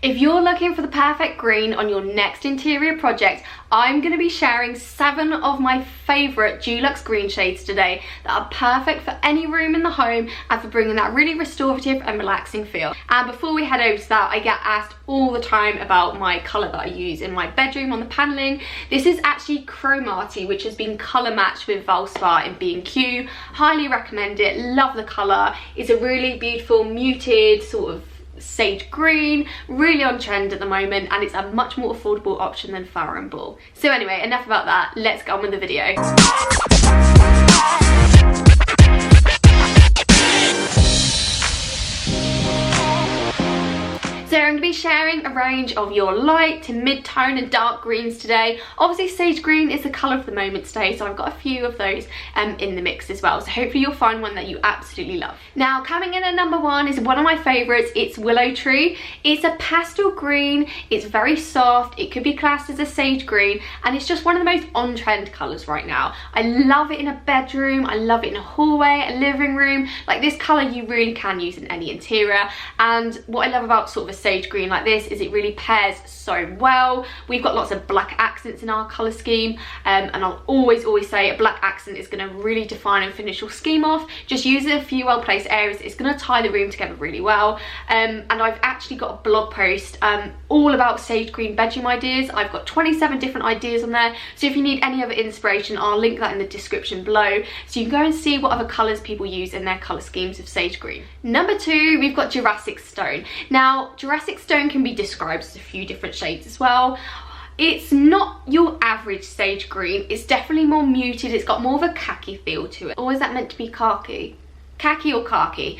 If you're looking for the perfect green on your next interior project, I'm going to be sharing 7 of my favourite Dulux green shades today that are perfect for any room in the home and for bringing that really restorative and relaxing feel. And before we head over to that, I get asked all the time about my colour that I use in my bedroom on the panelling. This is actually Chromarty, which has been colour matched with Valspar in B&Q. Highly recommend it, love the colour. It's a really beautiful muted sort of sage green, really on trend at the moment, and it's a much more affordable option than Farrow & Ball. So anyway, enough about that, let's get on with the video. So I'm going to be sharing a range of your light to mid-tone and dark greens today. Obviously sage green is the colour of the moment today, so I've got a few of those in the mix as well. So hopefully you'll find one that you absolutely love. Now coming in at number 1 is one of my favourites. It's Willow Tree. It's a pastel green, it's very soft, it could be classed as a sage green, and it's just one of the most on-trend colours right now. I love it in a bedroom, I love it in a hallway, a living room. Like, this colour you really can use in any interior, and what I love about sort of a sage green like this is it really pairs so well. We've got lots of black accents in our colour scheme, and I'll always say a black accent is going to really define and finish your scheme off. Just use a few well placed areas, it's going to tie the room together really well. And I've actually got a blog post all about sage green bedroom ideas. I've got 27 different ideas on there, so if you need any other inspiration, I'll link that in the description below, so you can go and see what other colours people use in their colour schemes of sage green. Number 2, we've got Jurassic Stone. Now Jurassic Stone can be described as a few different shades as well. It's not your average sage green, it's definitely more muted, it's got more of a khaki feel to it. Or is that meant to be khaki? Khaki or khaki?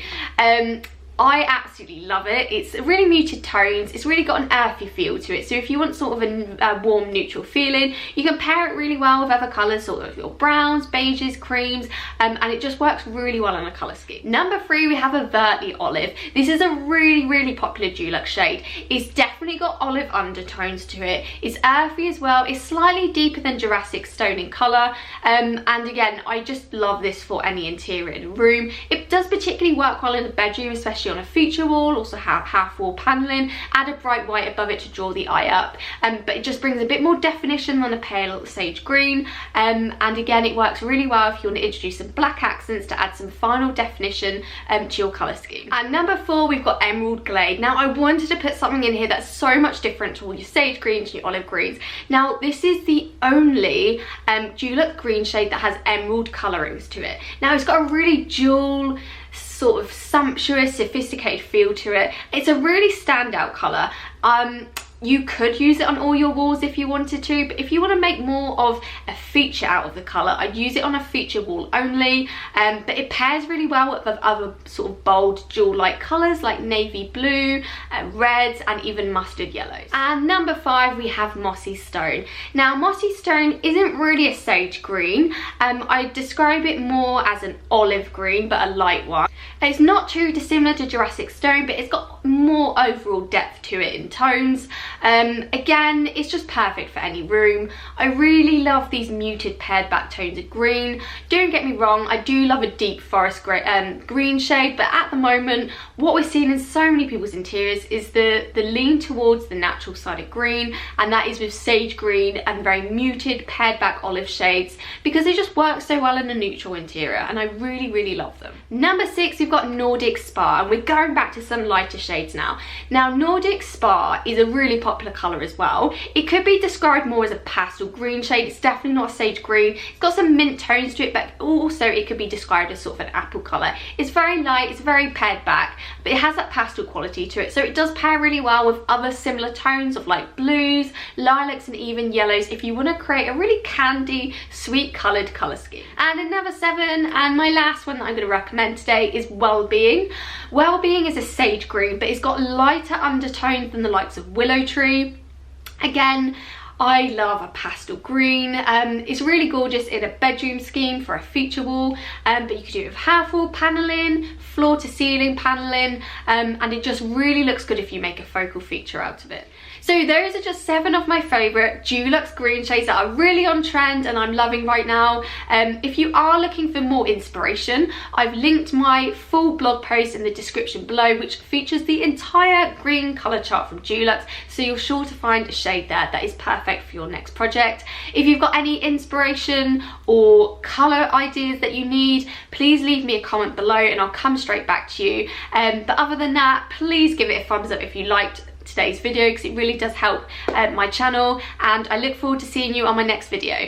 I absolutely love it. It's really muted tones, it's really got an earthy feel to it, so if you want sort of a warm neutral feeling, you can pair it really well with other colours, sort of your browns, beiges, creams, and it just works really well on a colour scheme. Number 3, we have a Vertly Olive. This is a really popular Dulux shade. It's definitely got olive undertones to it, it's earthy as well, it's slightly deeper than Jurassic Stone in colour, and again, I just love this for any interior in a room. It does particularly work well in the bedroom, especially on a feature wall. Also have half wall paneling, add a bright white above it to draw the eye up, but it just brings a bit more definition than a pale sage green, and again it works really well if you want to introduce some black accents to add some final definition to your colour scheme. And number 4, we've got Emerald Glade. Now I wanted to put something in here that's so much different to all your sage greens and your olive greens. Now this is the only Dulux green shade that has emerald colourings to it. Now it's got a really dual sort of sumptuous, sophisticated feel to it. It's a really standout colour. You could use it on all your walls if you wanted to, but if you want to make more of a feature out of the colour, I'd use it on a feature wall only, but it pairs really well with other sort of bold jewel like colours like navy blue, reds, and even mustard yellows. And number 5, we have Mossy Stone. Now Mossy Stone isn't really a sage green, I describe it more as an olive green, but a light one. It's not too dissimilar to Jurassic Stone, but it's got more overall depth to it in tones. Again, it's just perfect for any room. I really love these muted paired back tones of green. Don't get me wrong, I do love a deep forest green shade, but at the moment what we're seeing in so many people's interiors is the lean towards the natural side of green, and that is with sage green and very muted paired back olive shades, because they just work so well in a neutral interior, and I really love them. Number 6, we've got Nordic Spa, and we're going back to some lighter shades now. Now Nordic Spa is a really popular colour as well. It could be described more as a pastel green shade. It's definitely not a sage green. It's got some mint tones to it, but also it could be described as sort of an apple colour. It's very light, it's very pared back, but it has that pastel quality to it, so it does pair really well with other similar tones of like blues, lilacs, and even yellows if you want to create a really candy, sweet coloured colour scheme. And in number 7, and my last one that I'm going to recommend today, is Wellbeing. Wellbeing is a sage green, but it's got lighter undertones than the likes of Willow Tree. Again, I love a pastel green. It's really gorgeous in a bedroom scheme for a feature wall, but you could do it with half wall paneling, floor to ceiling paneling, and it just really looks good if you make a focal feature out of it. So those are just 7 of my favourite Dulux green shades that are really on trend and I'm loving right now. If you are looking for more inspiration, I've linked my full blog post in the description below, which features the entire green colour chart from Dulux, so you're sure to find a shade there that is perfect for your next project. If you've got any inspiration or colour ideas that you need, please leave me a comment below and I'll come straight back to you. But other than that, please give it a thumbs up if you liked today's video, because it really does help my channel, and I look forward to seeing you on my next video.